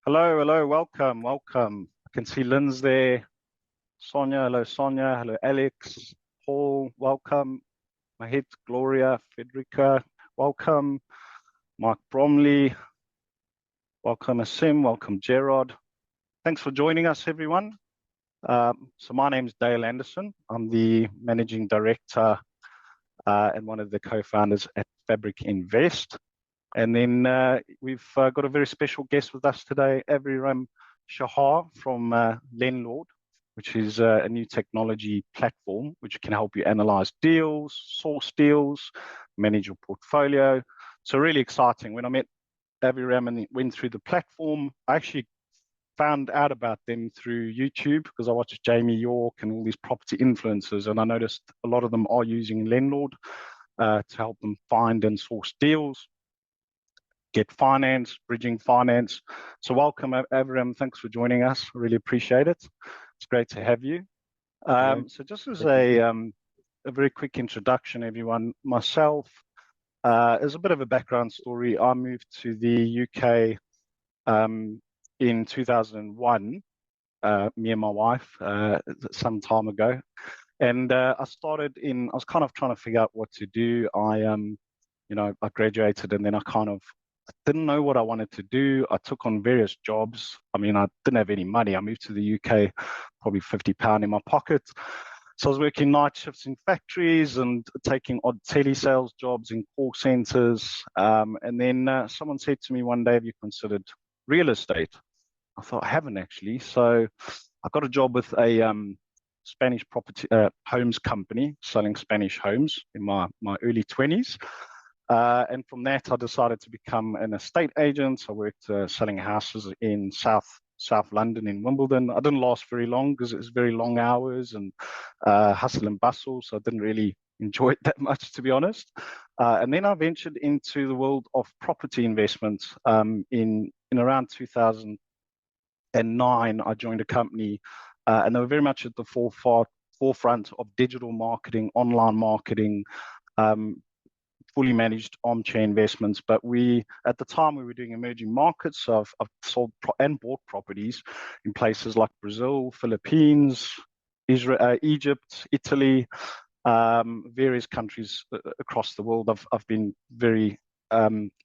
Hello, hello, welcome, welcome. I can see Lynn's there. Sonia, hello, Alex, Paul, welcome. Mahit, Gloria, Federica, welcome. Mark Bromley, welcome, Asim, welcome, Gerard. Thanks for joining us, everyone. So my name is Dale Anderson. I'm the Managing Director and one of the co-founders at Fabrik Invest. And then we've got a very special guest with us today, Avriram Shahar from Lendlord, which is a new technology platform which can help you analyze deals, source deals, manage your portfolio. So really exciting. When I met Avriram and went through the platform, I actually found out about them through YouTube because I watched Jamie York and all these property influencers, and I noticed a lot of them are using Lendlord to help them find and source deals, get finance, bridging finance. So welcome, Avram. Thanks for joining us. Really appreciate it. It's great to have you. So just as a very quick introduction, everyone, myself, as a bit of a background story, I moved to the UK in 2001, me and my wife, some time ago. And I was kind of trying to figure out what to do. I graduated and then I didn't know what I wanted to do. I took on various jobs. I mean, I didn't have any money. I moved to the UK, probably £50 in my pocket. So I was working night shifts in factories and taking odd telesales jobs in call centers. And then someone said to me one day, have you considered real estate? I thought, I haven't actually. So I got a job with a Spanish property homes company selling Spanish homes in my early 20s. And from that, I decided to become an estate agent. I worked selling houses in South London, in Wimbledon. I didn't last very long because it was very long hours and hustle and bustle. So I didn't really enjoy it that much, to be honest. And then I ventured into the world of property investments. In around 2009, I joined a company, and they were very much at the forefront of digital marketing, online marketing, fully managed armchair investments. But at the time, we were doing emerging markets. So I've sold and bought properties in places like Brazil, Philippines, Israel, Egypt, Italy, various countries across the world. I've been very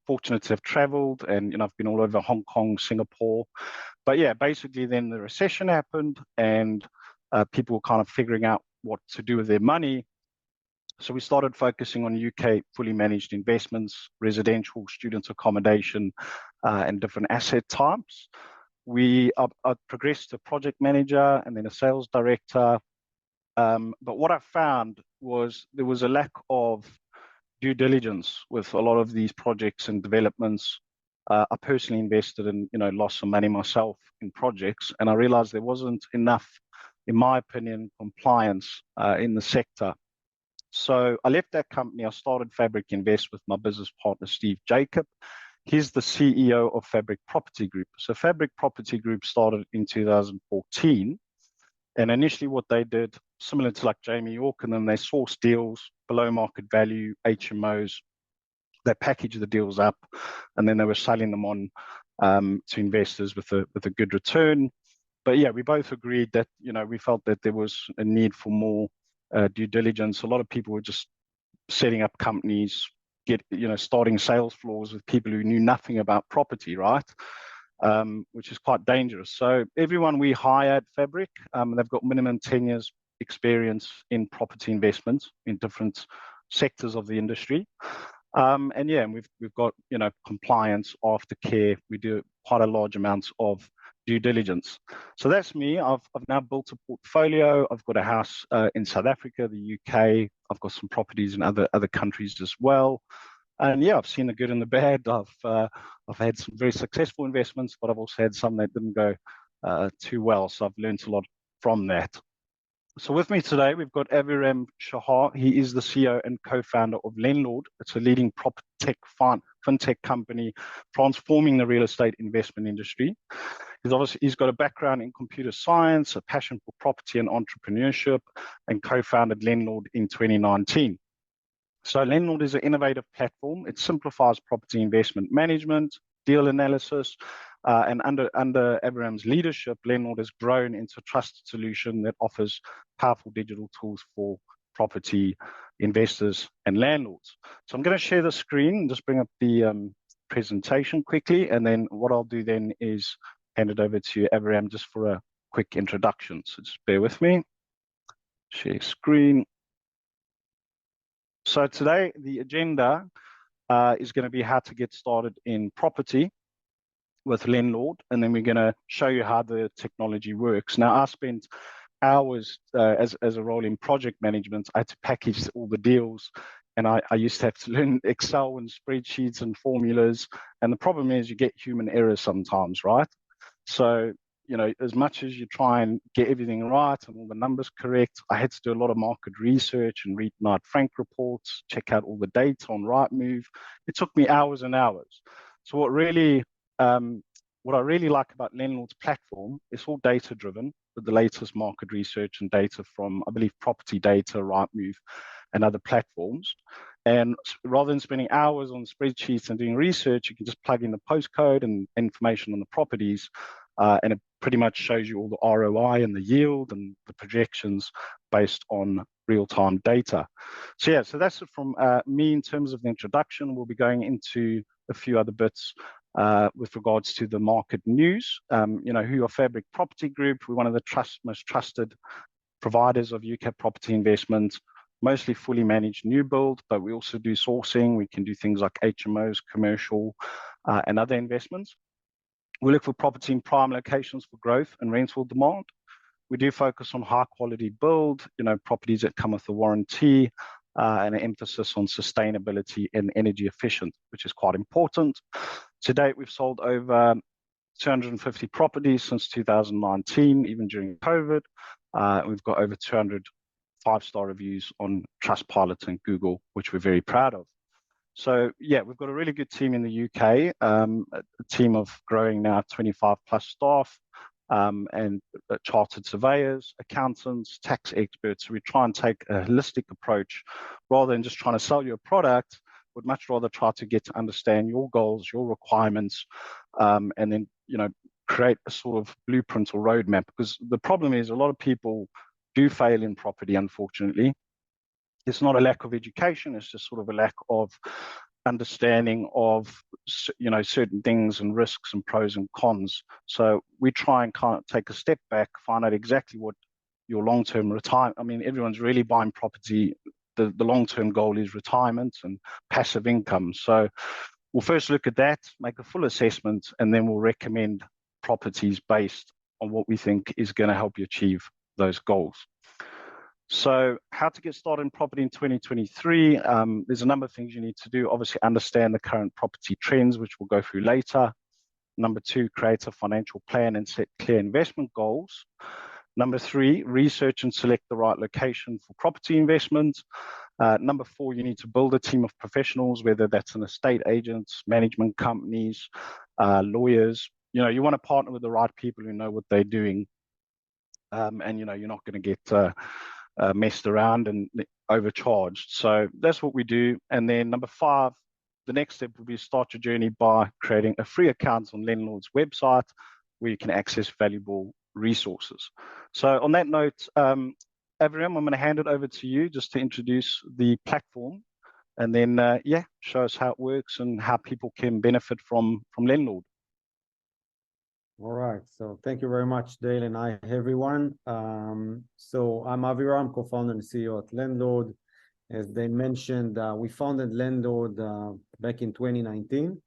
fortunate to have traveled, and I've been all over Hong Kong, Singapore. But yeah, basically then the recession happened, and people were kind of figuring out what to do with their money. So we started focusing on UK fully managed investments, residential, student accommodation, and different asset types. I progressed to project manager and then a sales director. But what I found was there was a lack of due diligence with a lot of these projects and developments. I personally invested and lost some money myself in projects, and I realized there wasn't enough, in my opinion, compliance in the sector. So I left that company. I started Fabrik Invest with my business partner, Steve Jacob. He's the CEO of Fabrik Property Group. So Fabrik Property Group started in 2014. And initially what they did, similar to like Jamie York, and then they sourced deals below market value, HMOs. They packaged the deals up, and then they were selling them on to investors with a good return. But yeah, we both agreed that, we felt that there was a need for more due diligence. A lot of people were just setting up companies, starting sales floors with people who knew nothing about property, right? Which is quite dangerous. So everyone we hire at Fabrik, they've got minimum 10 years experience in property investments in different sectors of the industry. And we've got compliance, aftercare. We do quite a large amount of due diligence. So that's me. I've now built a portfolio. I've got a house in South Africa, the UK. I've got some properties in other countries as well. And yeah, I've seen the good and the bad. I've had some very successful investments, but I've also had some that didn't go too well. So I've learned a lot from that. So with me today, we've got Avriram Shahar. He is the CEO and co-founder of Lendlord. It's a leading prop tech fintech company transforming the real estate investment industry. He's got a background in computer science, a passion for property and entrepreneurship, and co-founded Lendlord in 2019. So Lendlord is an innovative platform. It simplifies property investment management, deal analysis, And under Abraham's leadership, Lendlord has grown into a trusted solution that offers powerful digital tools for property investors and landlords. So I'm going to share the screen and just bring up the presentation quickly. And then what I'll do then is hand it over to Abraham just for a quick introduction. So just bear with me. Share screen. So today, the agenda is going to be how to get started in property with Lendlord, and then we're going to show you how the technology works. Now, I spent hours as a role in project management. I had to package all the deals, and I used to have to learn Excel and spreadsheets and formulas. And the problem is you get human errors sometimes, right? So, you know, as much as you try and get everything right and all the numbers correct, I had to do a lot of market research and read Knight Frank reports, check out all the data on Rightmove. It took me hours and hours. So what I really like about Lendlord's platform is all data driven with the latest market research and data from, I believe, Property Data, Rightmove, and other platforms. And rather than spending hours on spreadsheets and doing research, you can just plug in the postcode and information on the properties, and it pretty much shows you all the ROI and the yield and the projections based on real-time data. So yeah, so that's it from me in terms of the introduction. We'll be going into a few other bits with regards to the market news. You know, who are Fabrik Property Group? We're one of the most trusted providers of UK property investment, mostly fully managed new build, but we also do sourcing. We can do things like HMOs, commercial, and other investments. We look for property in prime locations for growth and rental demand. We do focus on high quality build, you know, properties that come with a warranty, and an emphasis on sustainability and energy efficient, which is quite important. To date, we've sold over 250 properties since 2019, even during COVID. We've got over 200 5-star reviews on Trustpilot and Google, which we're very proud of. So yeah, we've got a really good team in the UK, a team of growing now 25 plus staff, and chartered surveyors, accountants, tax experts. We try and take a holistic approach rather than just trying to sell you a product. Would much rather try to get to understand your goals, your requirements, and then, you know, create a sort of blueprint or roadmap. Because the problem is a lot of people do fail in property, unfortunately. It's not a lack of education, it's just sort of a lack of understanding of, you know, certain things and risks and pros and cons. So we try and kind of take a step back, find out exactly what your long-term retirement, I mean, everyone's really buying property. The long-term goal is retirement and passive income. So we'll first look at that, make a full assessment, and then we'll recommend properties based on what we think is going to help you achieve those goals. So how to get started in property in 2023? There's a number of things you need to do. Obviously, understand the current property trends, which we'll go through later. Number 2, create a financial plan and set clear investment goals. Number 3, research and select the right location for property investment. Number 4, you need to build a team of professionals, whether that's an estate agents, management companies, lawyers. You know, you want to partner with the right people who know what they're doing. And, you know, you're not going to get messed around and overcharged. So that's what we do. And then number 5, the next step will be start your journey by creating a free account on Lendlord's website where you can access valuable resources. So on that note, Abraham, I'm going to hand it over to you just to introduce the platform, and then yeah, show us how it works and how people can benefit from Lendlord. All right, so thank you very much, Dale, and hi everyone. So I'm Avira, I'm co-founder and CEO at Lendlord. As they mentioned, we founded Lendlord back in 2019.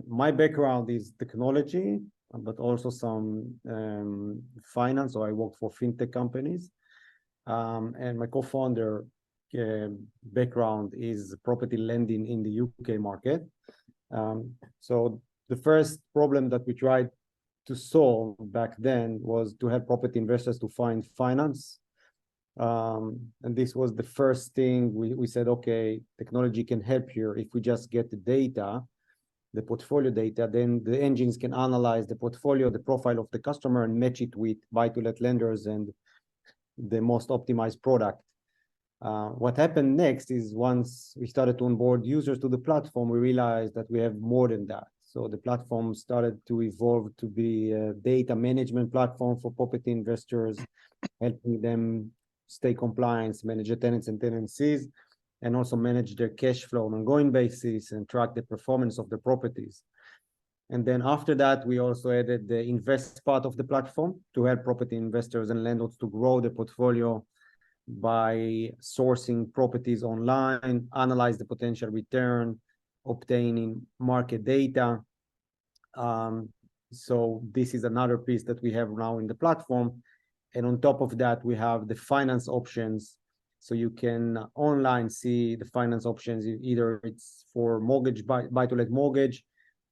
My background is technology, but also some finance, so I work for fintech companies. And my co-founder background is property lending in the UK market. So the first problem that we tried to solve back then was to help property investors to find finance. And this was the first thing we said, okay, technology can help here. If we just get the data, the portfolio data, then the engines can analyze the portfolio, the profile of the customer, and match it with buy-to-let lenders and the most optimized product. What happened next is once we started to onboard users to the platform, we realized that we have more than that. So the platform started to evolve to be a data management platform for property investors, helping them stay compliant, manage the tenants and tenancies, and also manage their cash flow on an ongoing basis and track the performance of the properties. And then after that, we also added the invest part of the platform to help property investors and landlords to grow their portfolio by sourcing properties online, analyze the potential return, obtaining market data. So this is another piece that we have now in the platform. And on top of that, we have the finance options. So you can online see the finance options, either it's for mortgage, buy-to-let mortgage,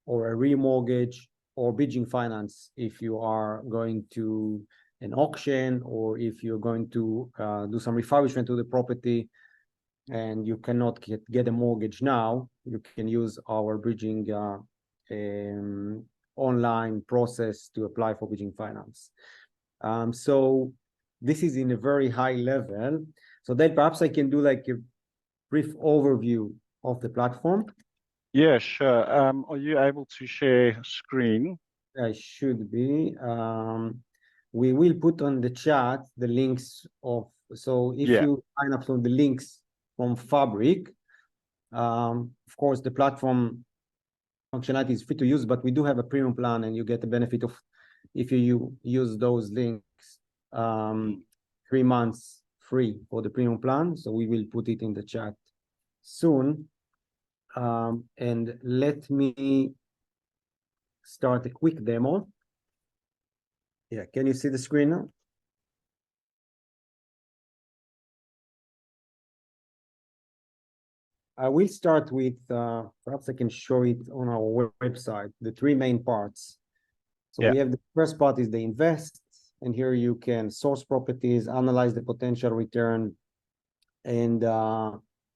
or a remortgage, or bridging finance if you are going to an auction, or if you're going to do some refurbishment to the property and you cannot get a mortgage now, you can use our bridging online process to apply for bridging finance. So this is in a very high level. So then perhaps I can do like a brief overview of the platform. Yeah, sure. Are you able to share screen? I should be. We will put on the chat the links of, so if you sign up from the links from Fabrik, of course, the platform functionality is free to use, but we do have a premium plan and you get the benefit of, if you use those links, 3 months free for the premium plan. So we will put it in the chat soon. And let me start a quick demo. Yeah, can you see the screen now? I will start with, perhaps I can show it on our website, the 3 main parts. So we have the first part is the invest, and here you can source properties, analyze the potential return, and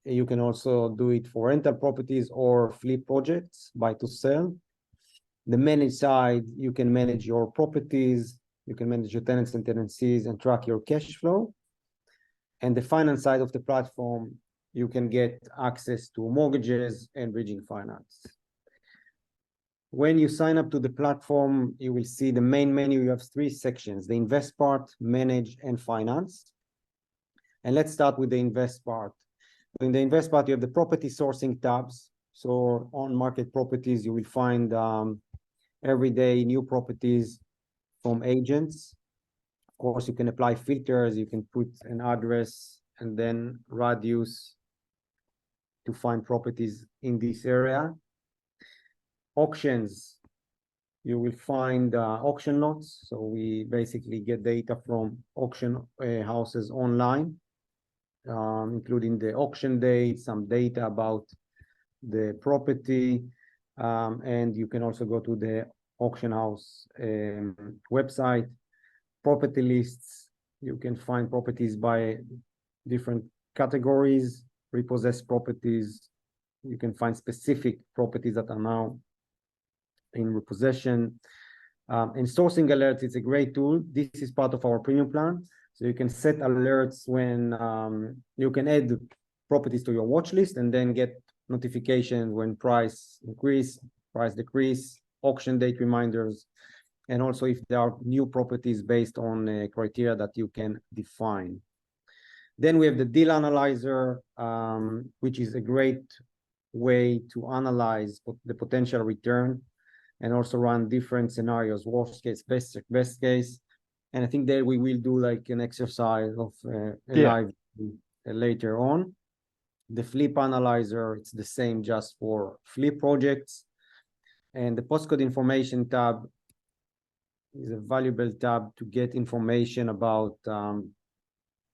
you can also do it for rental properties or flip projects, buy to sell. The manage side, you can manage your properties, you can manage your tenants and tenancies and track your cash flow. And the finance side of the platform, you can get access to mortgages and bridging finance. When you sign up to the platform, you will see the main menu. You have 3 sections: the invest part, manage, and finance. And let's start with the invest part. In the invest part, you have the property sourcing tabs. So on market properties, you will find everyday new properties from agents. Of course, you can apply filters. You can put an address and then radius to find properties in this area. Auctions, you will find auction lots. So we basically get data from auction houses online, including the auction date, some data about the property, and you can also go to the auction house website. Property lists, you can find properties by different categories. Repossessed properties, you can find specific properties that are now in repossession. And sourcing alerts, it's a great tool. This is part of our premium plan. So you can set alerts when you can add properties to your watch list and then get notifications when price increase, price decrease, auction date reminders, and also if there are new properties based on criteria that you can define. Then we have the deal analyzer, which is a great way to analyze the potential return and also run different scenarios, worst case, best case. And I think that we will do like an exercise of live later on. The flip analyzer, it's the same just for flip projects. And the postcode information tab is a valuable tab to get information about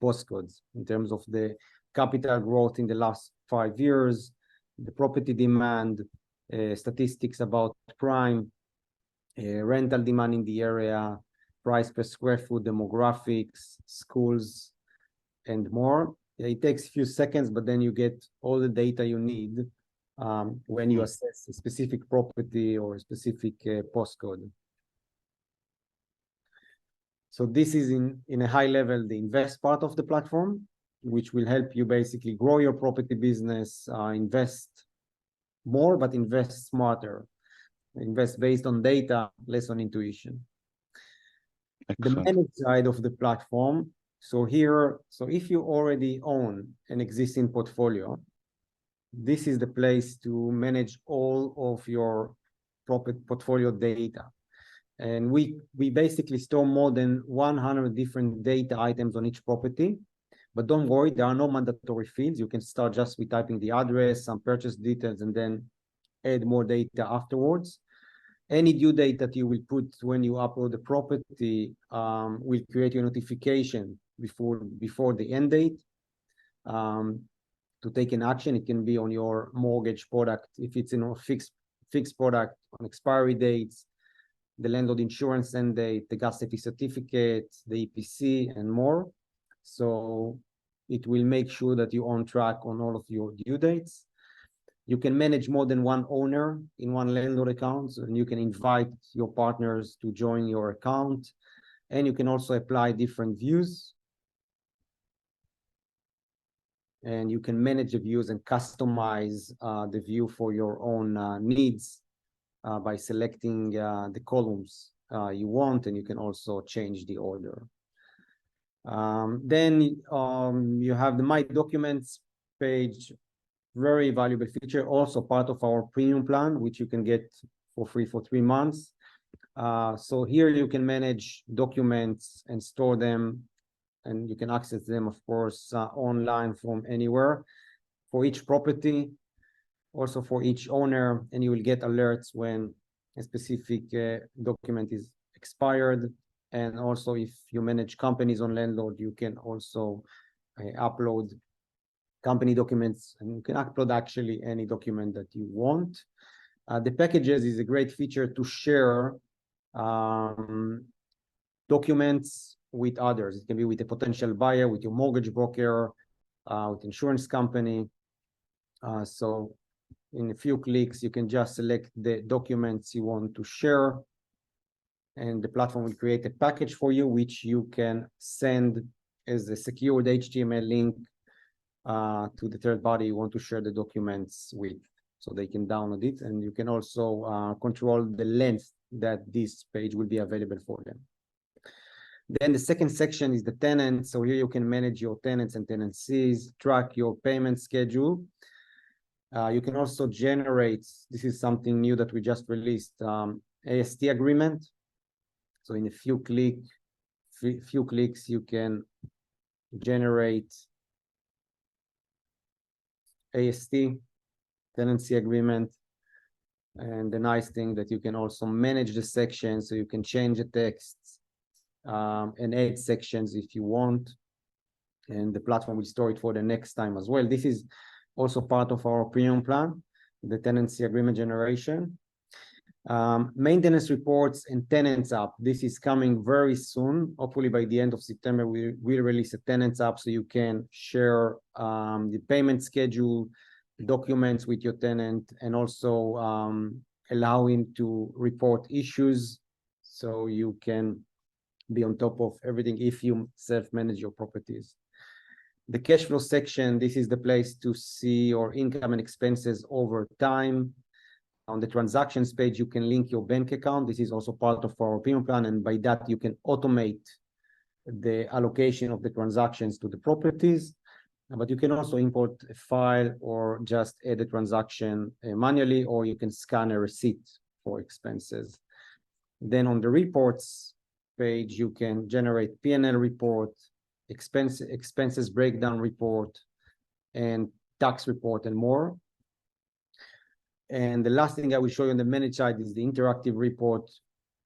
postcodes in terms of the capital growth in the last 5 years, the property demand, statistics about prime, rental demand in the area, price per square foot, demographics, schools, and more. It takes a few seconds, but then you get all the data you need when you assess a specific property or a specific postcode. So this is in a high level, the invest part of the platform, which will help you basically grow your property business, invest more, but invest smarter. invest based on data, less on intuition. Excellent. The managed side of the platform. So here, so if you already own an existing portfolio, this is the place to manage all of your portfolio data. And we basically store more than 100 different data items on each property. But don't worry, there are no mandatory fields. You can start just with typing the address, some purchase details, and then add more data afterwards. Any due date that you will put when you upload the property will create your notification before the end date to take an action. It can be on your mortgage product if it's in a fixed product, on expiry dates, the landlord insurance end date, the gas safety certificate, the EPC, and more. So it will make sure that you're on track on all of your due dates. You can manage more than one owner in one landlord account, and you can invite your partners to join your account. And you can also apply different views. And you can manage the views and customize the view for your own needs by selecting the columns you want, and you can also change the order. Then you have the My Documents page, very valuable feature, also part of our premium plan, which you can get for free for 3 months. So here you can manage documents and store them, and you can access them, of course, online from anywhere for each property, also for each owner, and you will get alerts when a specific document is expired. And also, if you manage companies on Lendlord, you can also upload company documents, and you can upload actually any document that you want. The packages is a great feature to share documents with others. It can be with a potential buyer, with your mortgage broker, with insurance company. So in a few clicks, you can just select the documents you want to share, and the platform will create a package for you, which you can send as a secured HTML link to the third party you want to share the documents with, so they can download it. And you can also control the length that this page will be available for them. Then the second section is the tenants. So here you can manage your tenants and tenancies, track your payment schedule. You can also generate, this is something new that we just released, AST agreement. So in a few clicks, you can generate AST, tenancy agreement. And the nice thing that you can also manage the sections, so you can change the text and add sections if you want. And the platform will store it for the next time as well. This is also part of our premium plan, the tenancy agreement generation. Maintenance reports and tenants app. This is coming very soon. Hopefully by the end of September, we will release a tenants app, so you can share the payment schedule, documents with your tenant, and also allow him to report issues, so you can be on top of everything if you self-manage your properties. The cash flow section, this is the place to see your income and expenses over time. On the transactions page, you can link your bank account. This is also part of our premium plan, and by that you can automate the allocation of the transactions to the properties. But you can also import a file or just add a transaction manually, or you can scan a receipt for expenses. Then on the reports page, you can generate P&L report, expenses breakdown report, and tax report, and more. And the last thing I will show you on the managed side is the interactive report,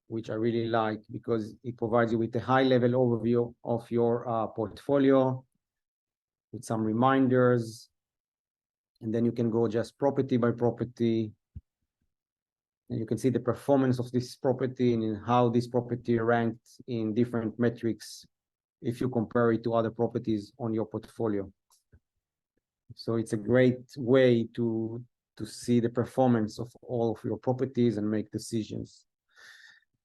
which I really like because it provides you with a high-level overview of your portfolio with some reminders. And then you can go just property by property, and you can see the performance of this property and how this property ranked in different metrics if you compare it to other properties on your portfolio. So it's a great way to see the performance of all of your properties and make decisions.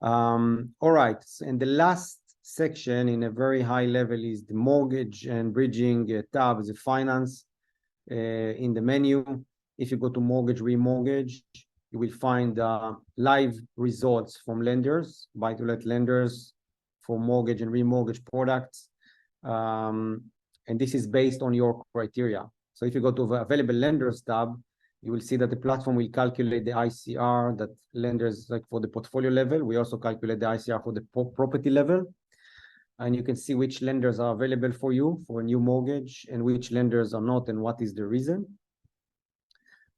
All right, and the last section in a very high level is the mortgage and bridging tab, the finance in the menu. If you go to mortgage, remortgage, you will find live results from lenders, buy-to-let lenders for mortgage and remortgage products. And this is based on your criteria. So if you go to the available lenders tab, you will see that the platform will calculate the ICR that lenders like for the portfolio level. We also calculate the ICR for the property level. And you can see which lenders are available for you for a new mortgage and which lenders are not and what is the reason.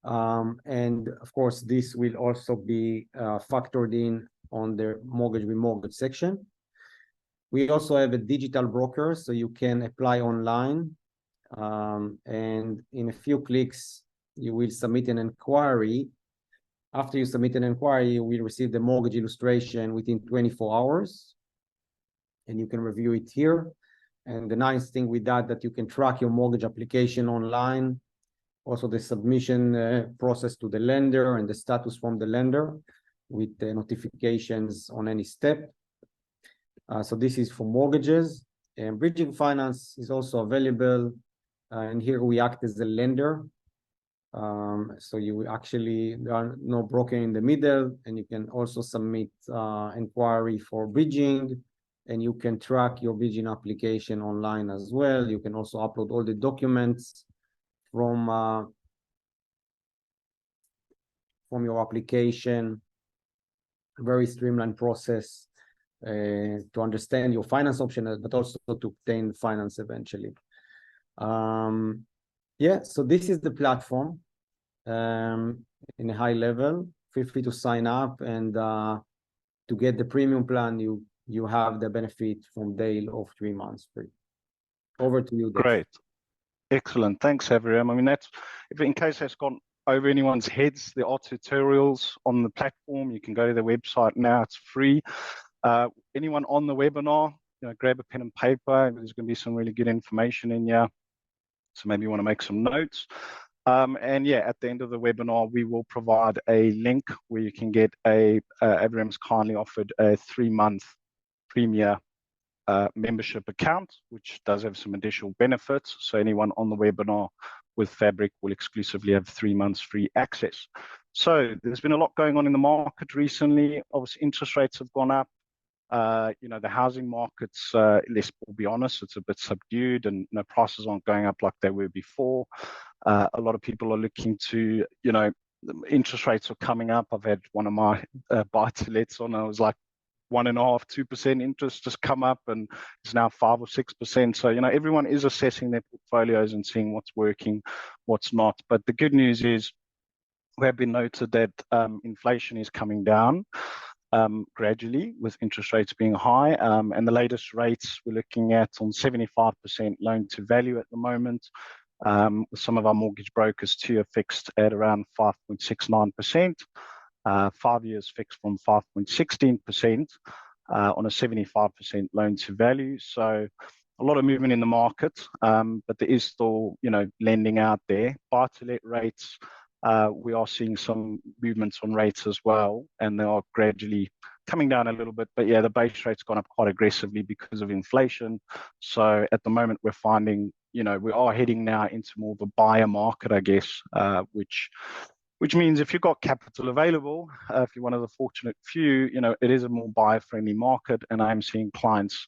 And of course, this will also be factored in on the mortgage remortgage section. We also have a digital broker, so you can apply online. And in a few clicks, you will submit an inquiry. After you submit an inquiry, you will receive the mortgage illustration within 24 hours. And you can review it here. And the nice thing with that you can track your mortgage application online. Also the submission process to the lender and the status from the lender with the notifications on any step. So this is for mortgages, and bridging finance is also available. And here we act as a lender. So you actually, there are no broker in the middle, and you can also submit inquiry for bridging, and you can track your bridging application online as well. You can also upload all the documents from your application. Very streamlined process to understand your finance option, but also to obtain finance eventually. Yeah, so this is the platform in a high level. Feel free to sign up, and to get the premium plan, you have the benefit from day of 3 months free. Over to you, Dave. Great. Excellent. Thanks, Avram. I mean, that's, if in case that's gone over anyone's heads, there are tutorials on the platform. You can go to the website now. It's free. Anyone on the webinar, grab a pen and paper. There's going to be some really good information in here. So maybe you want to make some notes. And yeah, at the end of the webinar, we will provide a link where you can get Avram's kindly offered a 3-month Premier membership account, which does have some additional benefits. So anyone on the webinar with Fabrik will exclusively have 3 months free access. So there's been a lot going on in the market recently. Obviously, interest rates have gone up. The housing market's, let's be honest, it's a bit subdued, and prices aren't going up like they were before. A lot of people are looking to, interest rates are coming up. I've had one of my buy-to-lets on. I was like 1.5%, 2% interest just come up, and it's now 5 or 6%. So everyone is assessing their portfolios and seeing what's working, what's not. But the good news is, we have been noted that inflation is coming down gradually, with interest rates being high, and the latest rates we're looking at on 75% loan to value at the moment. Some of our mortgage brokers too are fixed at around 5.69%. 5 years fixed from 5.16% on a 75% loan to value. So a lot of movement in the market, but there is still, lending out there. Buy-to-let rates, we are seeing some movements on rates as well, and they are gradually coming down a little bit. But yeah, the base rate's gone up quite aggressively because of inflation. So at the moment, we're finding, we are heading now into more of a buyer market, I guess, which means if you've got capital available, if you're one of the fortunate few, it is a more buyer-friendly market, and I'm seeing clients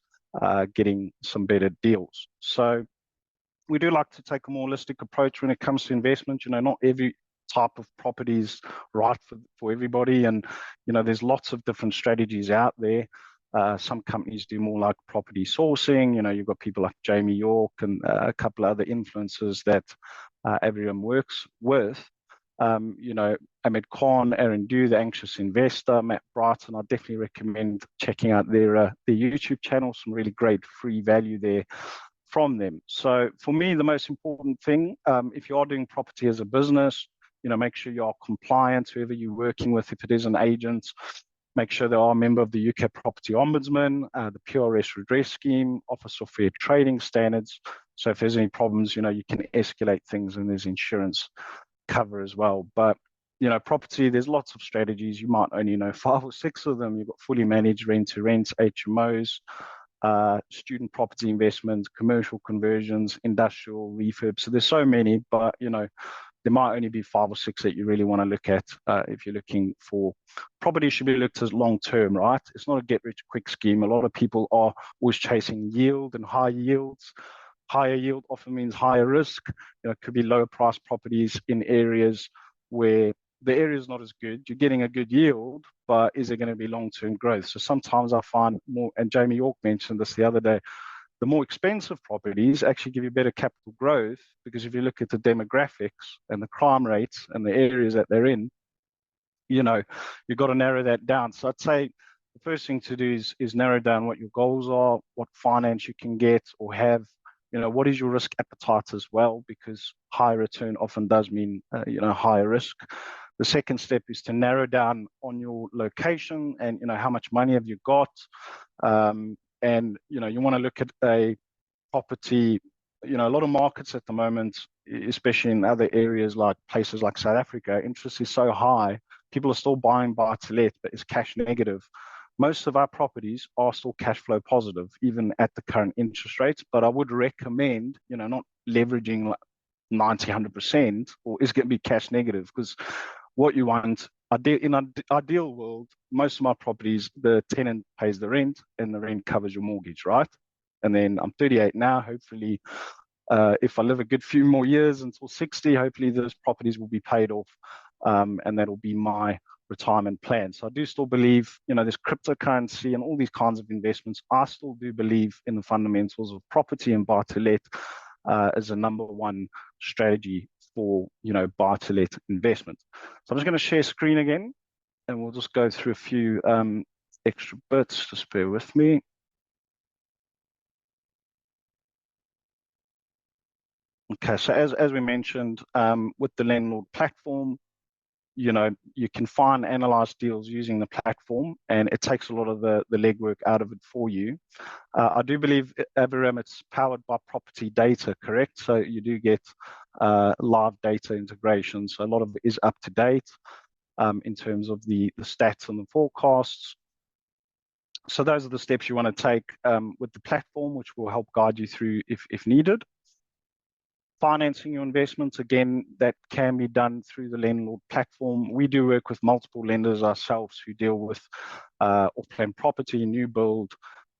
getting some better deals. So we do like to take a more holistic approach when it comes to investment. Not every type of property is right for everybody, and there's lots of different strategies out there. Some companies do more like property sourcing. You've got people like Jamie York and a couple of other influencers that everyone works with. Ahmed Khan, Aaron Dew, the Anxious Investor, Matt Brighton. I definitely recommend checking out their YouTube channel. Some really great free value there from them. So for me, the most important thing, if you are doing property as a business, make sure you are compliant, whoever you're working with. If it is an agent, make sure they are a member of the UK Property Ombudsman, the PRS Redress Scheme, Office of Fair Trading Standards. So if there's any problems, you can escalate things, and there's insurance cover as well. But property, there's lots of strategies. You might only know 5 or 6 of them. You've got fully managed rent-to-rent, HMOs, student property investments, commercial conversions, industrial refurb. So there's so many, but there might only be 5 or 6 that you really want to look at if you're looking for property. Should be looked as long term, right? It's not a get rich quick scheme. A lot of people are always chasing yield and high yields. Higher yield often means higher risk. It could be lower price properties in areas where the area is not as good. You're getting a good yield, but is it going to be long-term growth? So sometimes I find more, and Jamie York mentioned this the other day, the more expensive properties actually give you better capital growth, because if you look at the demographics and the crime rates and the areas that they're in, you've got to narrow that down. So I'd say the first thing to do is narrow down what your goals are, what finance you can get or have. What is your risk appetite as well, because high return often does mean, higher risk. The second step is to narrow down on your location and, how much money have you got. And, you want to look at a property, a lot of markets at the moment, especially in other areas like places like South Africa, interest is so high. People are still buying buy to let, but it's cash negative. Most of our properties are still cash flow positive, even at the current interest rates. But I would recommend, not leveraging like 90, 100%, or is going to be cash negative, because what you want, in an ideal world, most of my properties, the tenant pays the rent and the rent covers your mortgage, right? And then I'm 38 now. Hopefully, if I live a good few more years until 60, hopefully those properties will be paid off, and that'll be my retirement plan. So I do still believe, there's cryptocurrency and all these kinds of investments. I still do believe in the fundamentals of property and buy to let as a number one strategy for, buy to let investment. So I'm just going to share screen again, and we'll just go through a few extra bits. Just bear with me. Okay, so as we mentioned, with the Lendlord platform, you can find, analyze deals using the platform, and it takes a lot of the legwork out of it for you. I do believe, Aviram, it's powered by property data, correct? So you do get live data integration. So a lot of it is up to date in terms of the stats and the forecasts. So those are the steps you want to take with the platform, which will help guide you through if needed. Financing your investments, again, that can be done through the Lendlord platform. We do work with multiple lenders ourselves who deal with off-plan property, new build,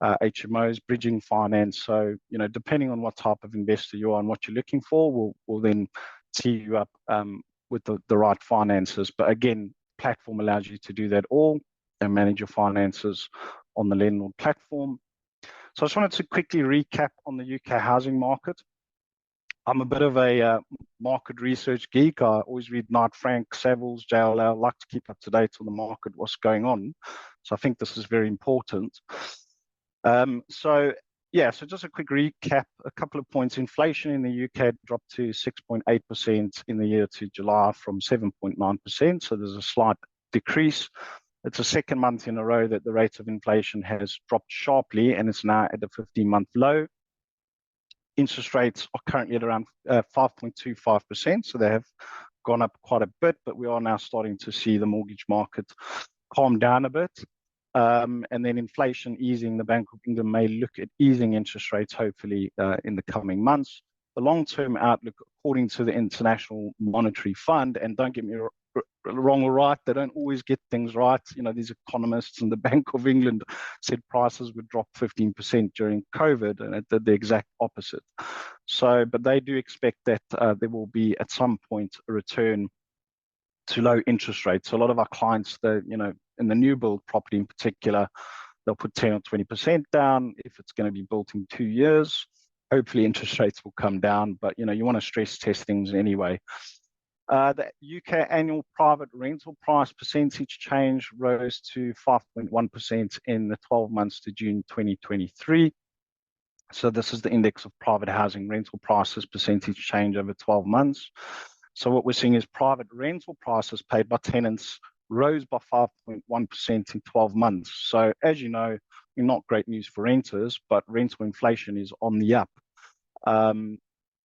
HMOs, bridging finance. So, depending on what type of investor you are and what you're looking for, we'll then tee you up with the right finances. But again, platform allows you to do that all and manage your finances on the Lendlord platform. So I just wanted to quickly recap on the UK housing market. I'm a bit of a market research geek. I always read Knight Frank, Savills, JLL, like to keep up to date on the market, what's going on. So I think this is very important. So just a quick recap, a couple of points. Inflation in the UK dropped to 6.8% in the year to July from 7.9%. So there's a slight decrease. It's the second month in a row that the rate of inflation has dropped sharply, and it's now at a 15-month low. Interest rates are currently at around 5.25%, so they have gone up quite a bit, but we are now starting to see the mortgage market calm down a bit. And then inflation easing, the Bank of England may look at easing interest rates, hopefully, in the coming months. The long-term outlook, according to the International Monetary Fund, and don't get me wrong or right, they don't always get things right. These economists and the Bank of England said prices would drop 15% during COVID, and it did the exact opposite. So, but they do expect that there will be at some point a return to low interest rates. So a lot of our clients, in the new build property in particular, they'll put 10 or 20% down if it's going to be built in 2 years. Hopefully interest rates will come down, but you want to stress test things anyway. The UK annual private rental price percentage change rose to 5.1% in the 12 months to June 2023. So this is the index of private housing rental prices percentage change over 12 months. So what we're seeing is private rental prices paid by tenants rose by 5.1% in 12 months. So as you know, not great news for renters, but rental inflation is on the up.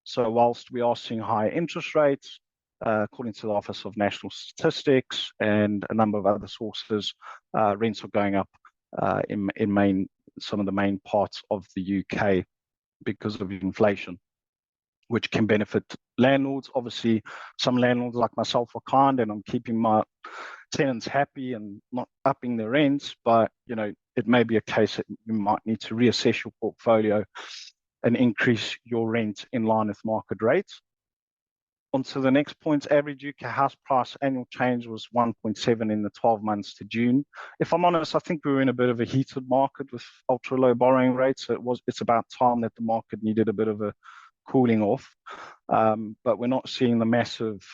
So whilst we are seeing higher interest rates, according to the Office of National Statistics and a number of other sources, rents are going up in some of the main parts of the UK because of inflation. which can benefit landlords. Obviously, some landlords like myself are kind and I'm keeping my tenants happy and not upping their rents, but it may be a case that you might need to reassess your portfolio and increase your rent in line with market rates. On to the next point, average UK house price annual change was 1.7 in the 12 months to June. If I'm honest, I think we were in a bit of a heated market with ultra low borrowing rates. So it's about time that the market needed a bit of a cooling off. But we're not seeing the massive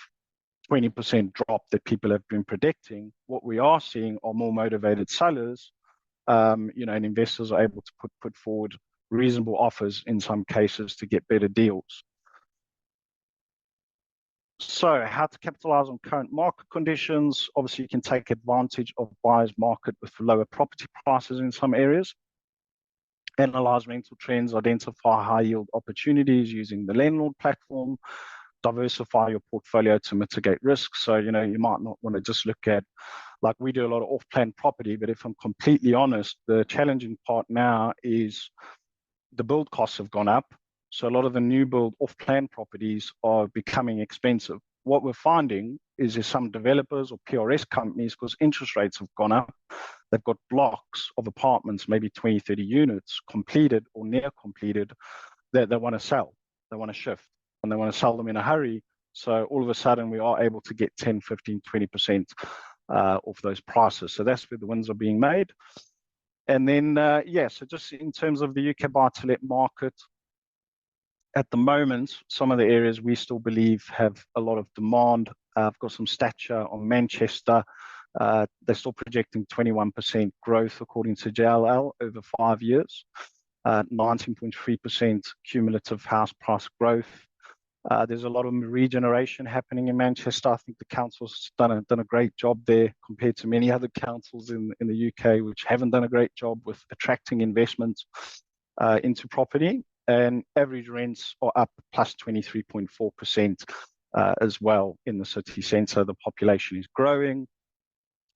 20% drop that people have been predicting. What we are seeing are more motivated sellers, and investors are able to put forward reasonable offers in some cases to get better deals. So how to capitalize on current market conditions? Obviously, you can take advantage of buyer's market with lower property prices in some areas. Analyze rental trends, identify high yield opportunities using the Lendlord platform. Diversify your portfolio to mitigate risks. So, you might not want to just look at, like we do a lot of off-plan property, but if I'm completely honest, the challenging part now is the build costs have gone up. So a lot of the new build off-plan properties are becoming expensive. What we're finding is there's some developers or PRS companies, because interest rates have gone up, they've got blocks of apartments, maybe 20, 30 units, completed or near completed, that they want to sell, they want to shift, and they want to sell them in a hurry. So all of a sudden we are able to get 10, 15, 20% off those prices. So that's where the wins are being made. And then, so just in terms of the UK buy-to-let market, at the moment, some of the areas we still believe have a lot of demand. I've got some stature on Manchester. They're still projecting 21% growth according to JLL over 5 years, 19.3% cumulative house price growth. There's a lot of regeneration happening in Manchester. I think the council's done a great job there compared to many other councils in the UK, which haven't done a great job with attracting investment into property. And average rents are up plus 23.4% as well in the city centre. The population is growing.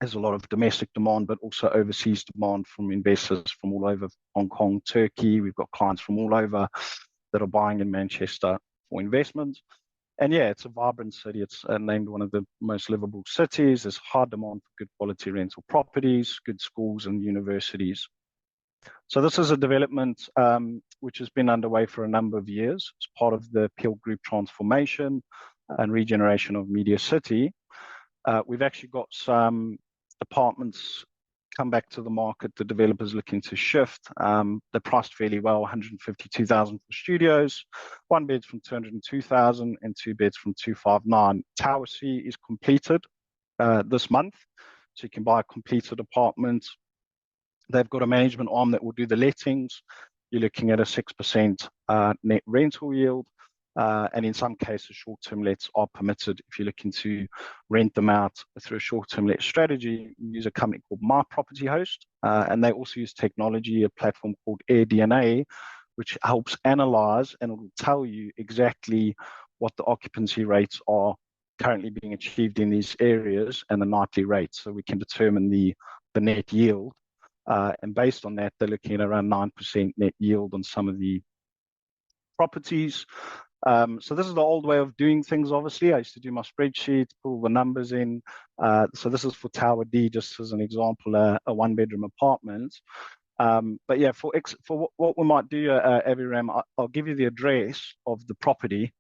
There's a lot of domestic demand, but also overseas demand from investors from all over Hong Kong, Turkey. We've got clients from all over that are buying in Manchester for investment. And it's a vibrant city. It's named one of the most livable cities. There's high demand for good quality rental properties, good schools and universities. So this is a development which has been underway for a number of years as part of the Peel Group transformation and regeneration of Media City. We've actually got some apartments come back to the market. The developers looking to shift. They're priced fairly well, 152,000 for studios, 1 beds from 202,000 and 2 beds from 259. Tower C is completed this month, so you can buy a completed apartment. They've got a management arm that will do the lettings. You're looking at a 6% net rental yield. And in some cases, short-term lets are permitted. If you're looking to rent them out through a short-term let strategy, you use a company called My Property Host. And they also use technology, a platform called AirDNA, which helps analyze and it will tell you exactly what the occupancy rates are currently being achieved in these areas and the nightly rates. So we can determine the net yield. And based on that, they're looking at around 9% net yield on some of the properties. So this is the old way of doing things, obviously. I used to do my spreadsheets, pull the numbers in. So this is for Tower D, just as an example, a 1-bedroom apartment. But yeah, for what we might do, Aviram, I'll give you the address of the property.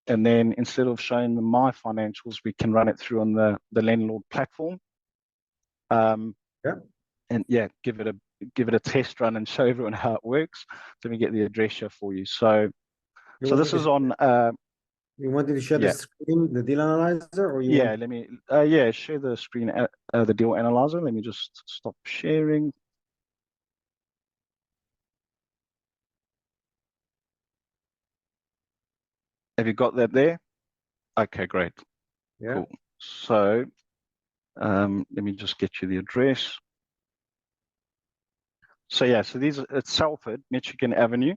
And then instead of showing them my financials, we can run it through on the Lendlord platform. And give it a test run and show everyone how it works. Let me get the address here for you. So this is on. You wanted to share the screen, the deal analyzer, or you? Let me. Share the screen, the deal analyzer. Let me just stop sharing. Have you got that there? Okay, great. Yeah. Cool. So, let me just get you the address. So so these are at Salford, Michigan Avenue.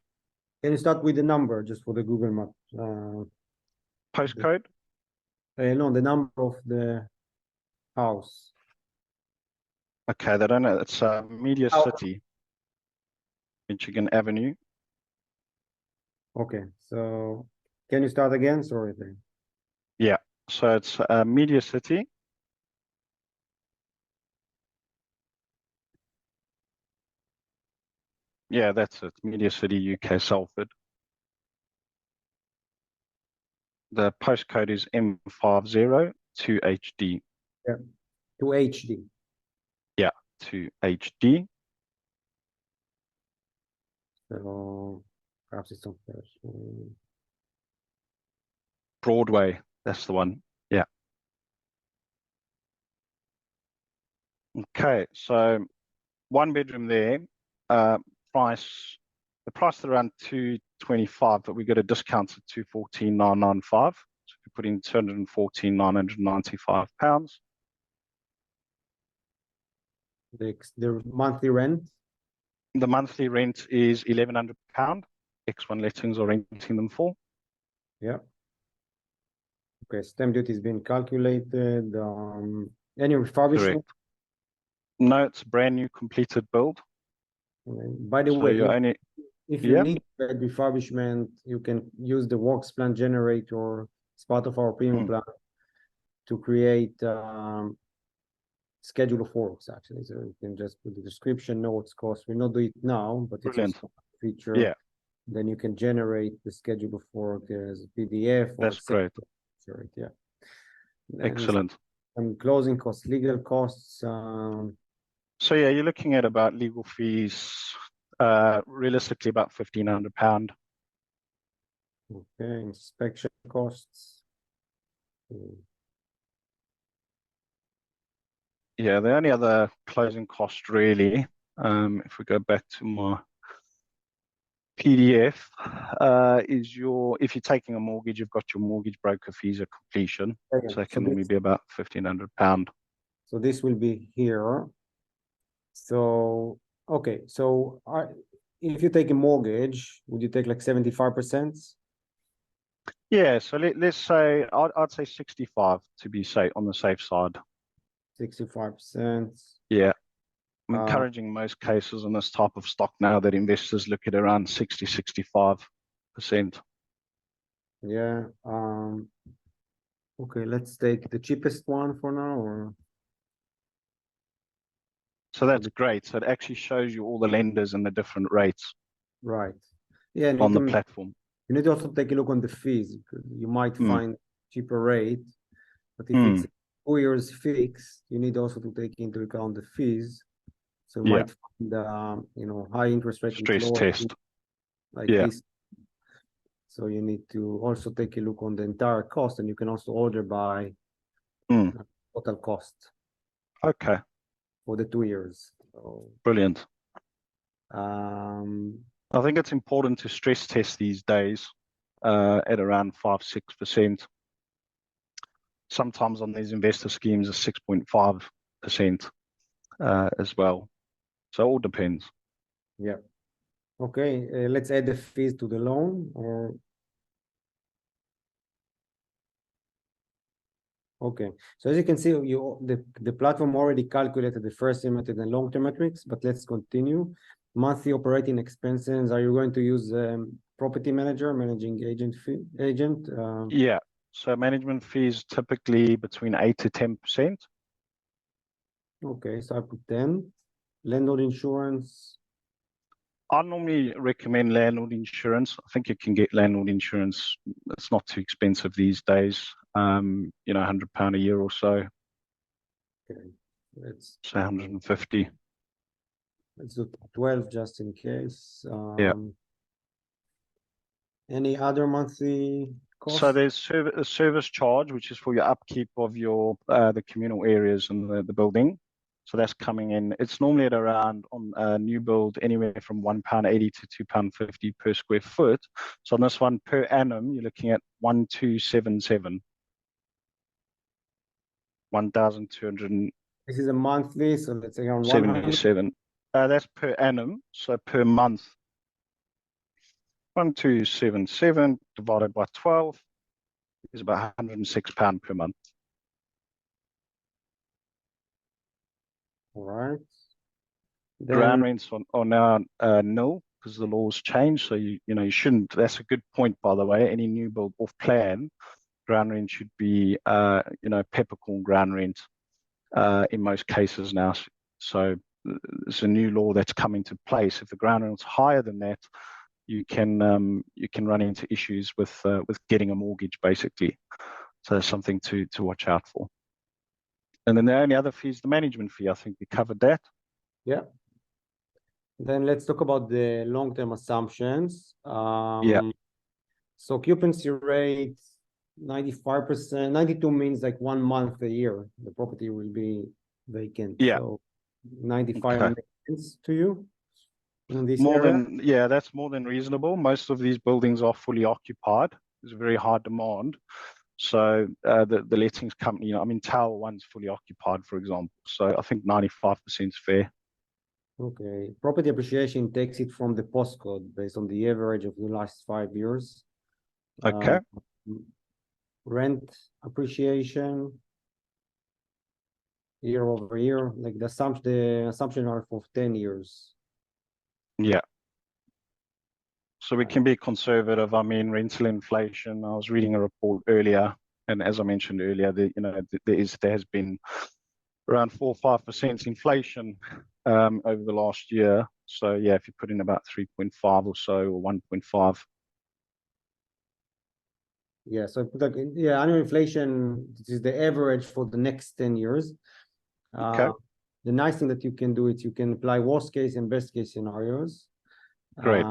Can you start with the number just for the Google map? Postcode? No, the number of the house. Okay, they don't know. It's Media City, Michigan Avenue. Okay, so Can you start again? Sorry. Yeah, so it's Media City. Yeah, that's it. Media City, UK, Salford. The postcode is M502HD. Yeah. To HD. Yeah, 2HD. So perhaps it's not first. Broadway, that's the one. Yeah. Okay, so one bedroom there, price, the price is around 225, but we get a discount at 214,995. So if you put in 214,995 pounds. The monthly rent. The monthly rent is £1,100. X1 lettings are renting them for. Yeah. Okay, stamp duty has been calculated. Any refurbishment? Correct. No, it's a brand new completed build. By the So way, you're only, if you yeah, need that refurbishment, you can use the works plan generator as part of our premium plan to create schedule of works, actually. So you can just put the description, notes, cost. We'll not do it now, but it's brilliant. also a feature. Yeah, Then you can generate the schedule of work as a PDF or that's great. yeah. Excellent. And closing costs, legal costs. So yeah, you're looking at about legal fees, realistically about £1,500. Okay, inspection costs. Yeah, the only other closing cost really, if we go back to my PDF, is if you're taking a mortgage, you've got your mortgage broker fees at completion. Okay, So that can normally be about £1,500. so this will be here. So, okay, so if you take a mortgage, would you take like 75%? Yeah, so let's say, I'd say 65 to be safe, on the safe side. 65%. Yeah, I'm encouraging most cases in this type of stock now that investors look at around 60, 65%. Yeah. Okay, let's take the cheapest one for now, or So that's great. So it actually shows you all the lenders and the different rates right. Yeah, on the platform. you need to also take a look on the fees. You might find cheaper rate, but if it's 2 years fixed, you need also to take into account the fees. So you might find high interest rate with Stress lower test. like this. So you need to also take a look on the entire cost, and you can also order by total cost. Okay. For the 2 years. So, brilliant. Um, I think it's important to stress test these days at around 5-6%. Sometimes on these investor schemes, it's 6.5% as well. So it all depends. Yeah. Okay, let's add the fees to the loan. Okay, so as you can see, the platform already calculated the first limited and long-term metrics, but let's continue. Monthly operating expenses. Are you going to use property manager, managing agent fee, agent? Yeah. So management fees typically between 8 to 10%. Okay, so I put 10. Landlord insurance. I normally recommend landlord insurance. I think you can get landlord insurance. It's not too expensive these days. £100 a year or so. Okay, let's Say 150. Let's do 12 just in case. Yeah. Any other monthly costs? So there's a service charge, which is for your upkeep of your the communal areas and the building. So that's coming in. It's normally at around on a new build anywhere from £1.80 to £2.50 per square foot. So on this one per annum, you're looking at 1,277. 1,277. This is a monthly, so let's say around 100. That's per annum. So per month, 1,277 divided by 12 is about £106 per month. All right. Ground Then rents are now nil. because the laws change. So you shouldn't. That's a good point, by the way. Any new build off plan, ground rent should be peppercorn ground rent in most cases now. So it's a new law that's come into place. If the ground rent's higher than that, you can run into issues with getting a mortgage, basically. So that's something to watch out for. And then the only other fee is the management fee. I think we covered that. Yeah. Then let's talk about the long-term assumptions. Yeah. So occupancy rate, 95%. 92 means like 1 month a year the property will be vacant. Yeah. So 95 Okay. makes sense to you in this area? That's more than reasonable. Most of these buildings are fully occupied. There's a very high demand. So the lettings company, Tower 1's fully occupied, for example. So I think 95% is fair. Okay. Property appreciation takes it from the postcode based on the average of the last 5 years. Okay. Rent appreciation year over year, like the assumption are for 10 years. Yeah. So we can be conservative. Rental inflation. I was reading a report earlier, and as I mentioned earlier, there has been around 4 or 5% inflation over the last year. So yeah, if you put in about 3.5 or so, or 1.5. Yeah, so annual inflation, this is the average for the next 10 years. Okay. The nice thing that you can do is you can apply worst case and best case scenarios. Great.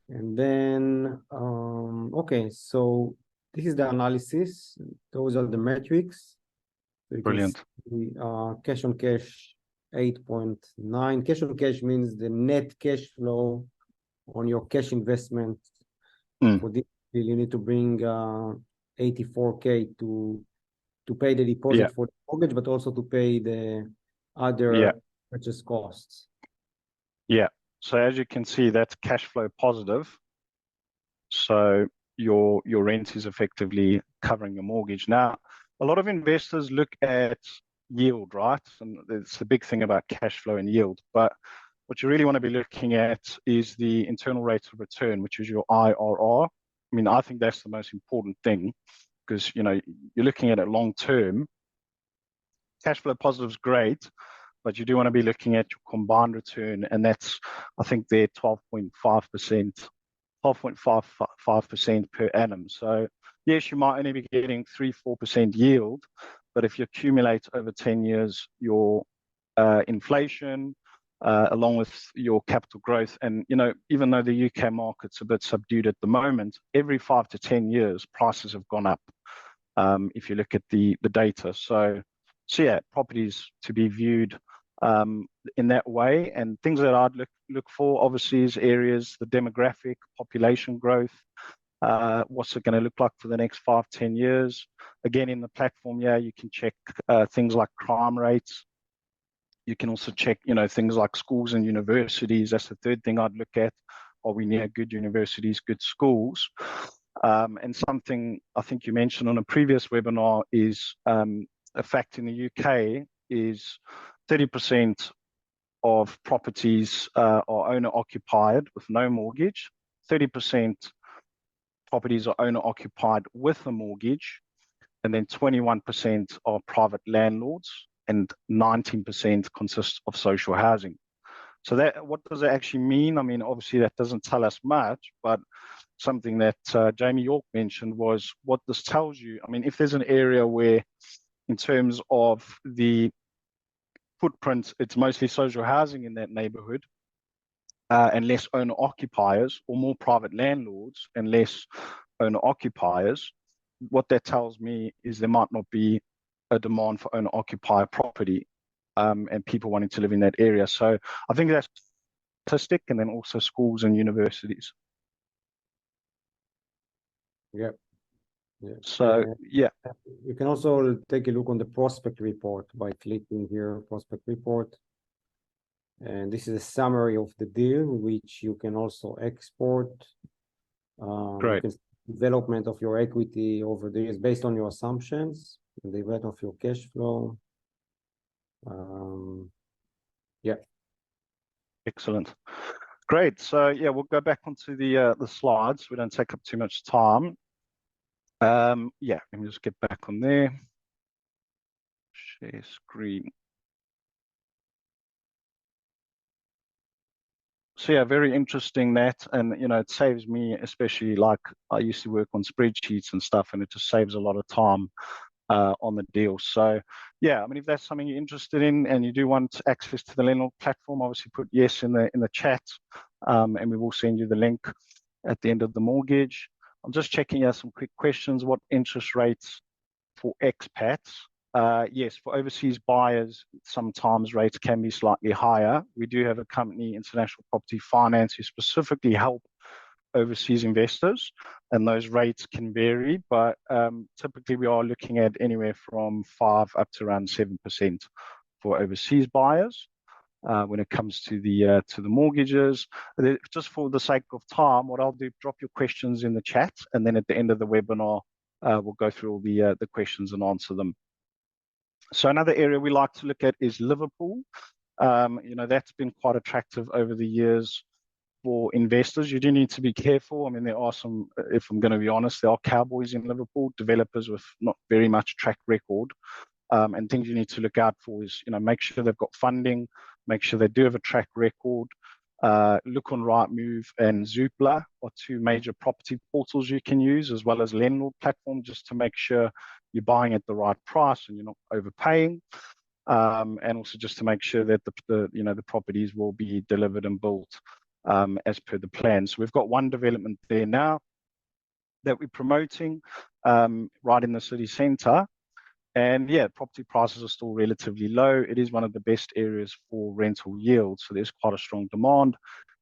And then, okay, so this is the analysis. Those are the metrics. So you Brilliant. can see, cash on cash 8.9. Cash on cash means the net cash flow on your cash investment. For this deal, you need to bring 84K to pay the deposit for the mortgage, but also to pay the other purchase costs. Yeah. So as you can see, that's cash flow positive. So your rent is effectively covering your mortgage. Now, a lot of investors look at yield, right? And it's the big thing about cash flow and yield. But what you really want to be looking at is the internal rate of return, which is your IRR. I think that's the most important thing, because you're looking at it long term. Cash flow positive is great, but you do want to be looking at your combined return, and that's, I think, they're 12.55% per annum. So yes, you might only be getting 3-4% yield, but if you accumulate over 10 years your inflation along with your capital growth, and even though the UK market's a bit subdued at the moment, every 5 to 10 years prices have gone up. If you look at the data, so yeah, properties to be viewed in that way. And things that I'd look for, obviously, is areas, the demographic, population growth, what's it going to look like for the next 5-10 years. Again, in the platform, you can check things like crime rates. You can also check, things like schools and universities. That's the third thing I'd look at. Are we near good universities, good schools? And something I think you mentioned on a previous webinar is a fact in the UK is 30% of properties are owner-occupied with no mortgage. 30% properties are owner-occupied with a mortgage, and then 21% are private landlords, and 19% consists of social housing. So what does that actually mean? Obviously that doesn't tell us much, but something that Jamie York mentioned was what this tells you. If there's an area where, in terms of the footprint, it's mostly social housing in that neighborhood, and less owner-occupiers, or more private landlords and less owner-occupiers, what that tells me is there might not be a demand for owner-occupier property, and people wanting to live in that area. So I think that's statistic, and then also schools and universities. Yeah. So yeah, you can also take a look on the prospect report by clicking here, prospect report. And this is a summary of the deal, which you can also export. great. Development of your equity over the years based on your assumptions, and the rate of your cash flow. Excellent. Great. So yeah, we'll go back onto the slides. We don't take up too much time. Yeah, let me just get back on there. Share screen. So yeah, very interesting that, and it saves me, especially like I used to work on spreadsheets and stuff, and it just saves a lot of time on the deal. So yeah, I mean, if that's something you're interested in and you do want access to the Lendlord platform, obviously put yes in the chat, and we will send you the link at the end of the mortgage. I'm just checking out some quick questions. What interest rates for expats? Yes, for overseas buyers, sometimes rates can be slightly higher. We do have a company, International Property Finance, who specifically help overseas investors, and those rates can vary, but typically we are looking at anywhere from 5 up to around 7% for overseas buyers. When it comes to the mortgages, just for the sake of time, what I'll do, drop your questions in the chat, and then at the end of the webinar, we'll go through all the questions and answer them. So another area we like to look at is Liverpool. That's been quite attractive over the years for investors. You do need to be careful. I mean, there are some, if I'm going to be honest, there are cowboys in Liverpool, developers with not very much track record. And things you need to look out for is, make sure they've got funding, make sure they do have a track record. Look on Rightmove and Zoopla are two major property portals you can use, as well as Lendlord platform, just to make sure you're buying at the right price and you're not overpaying. And also just to make sure that the properties will be delivered and built as per the plan. So we've got one development there now that we're promoting right in the city centre. And yeah, property prices are still relatively low. It is one of the best areas for rental yield. So there's quite a strong demand.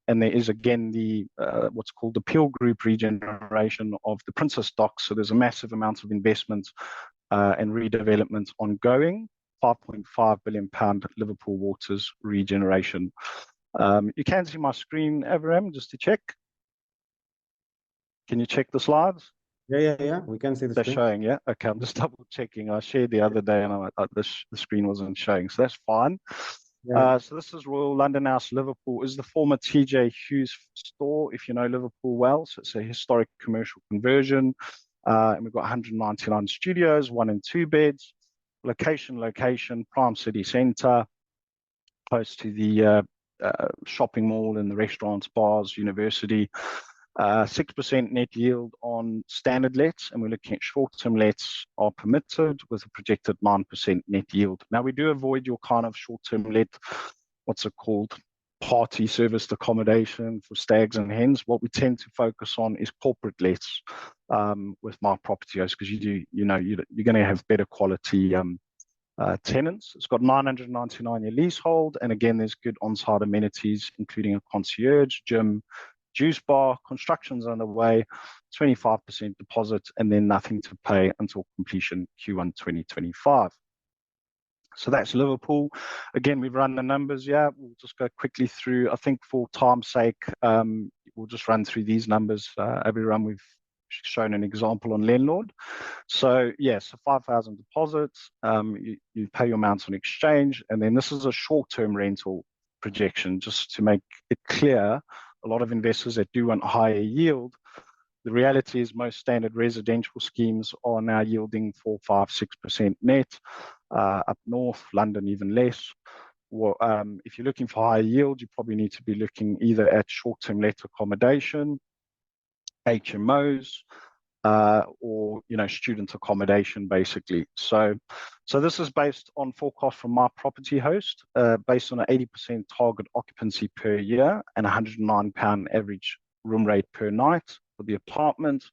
And there is, again, the what's called the Peel Group regeneration of the Princess Docks. So there's a massive amount of investment and redevelopment ongoing. £5.5 billion Liverpool Waters regeneration. You can see my screen, Abraham, just to check. Can you check the slides? Yeah. We can see the They're screen. showing, yeah? Okay, I'm just double checking. I shared the other day and the screen wasn't showing, so that's fine. Yeah. So this is Royal London House, Liverpool. Is the former TJ Hughes store, if you know Liverpool well. So it's a historic commercial conversion. And we've got 199 studios, 1 and 2 beds. Location, prime city centre, close to the shopping mall and the restaurants, bars, university. 6% net yield on standard lets, and we're looking at short-term lets are permitted with a projected 9% net yield. Now, we do avoid your kind of short-term let, what's it called, party serviced accommodation for stags and hens. What we tend to focus on is corporate lets with my property house, because you're going to have better quality tenants. It's got 999-year leasehold, and again, there's good on-site amenities, including a concierge, gym, juice bar. Construction's underway, 25% deposit, and then nothing to pay until completion Q1 2025. So that's Liverpool. Again, we've run the numbers. Yeah, we'll just go quickly through. I think for time's sake, we'll just run through these numbers. Every run we've shown an example on Lendlord. So yes, so 5,000 deposits. You pay your amounts on exchange, and then this is a short-term rental projection, just to make it clear. A lot of investors that do want higher yield, the reality is most standard residential schemes are now yielding 4, 5, 6% net. Up north, London even less. Well, if you're looking for higher yield, you probably need to be looking either at short-term let accommodation, HMOs, or student accommodation, basically. So this is based on forecast from my property host, based on an 80% target occupancy per year and £109 average room rate per night for the apartment.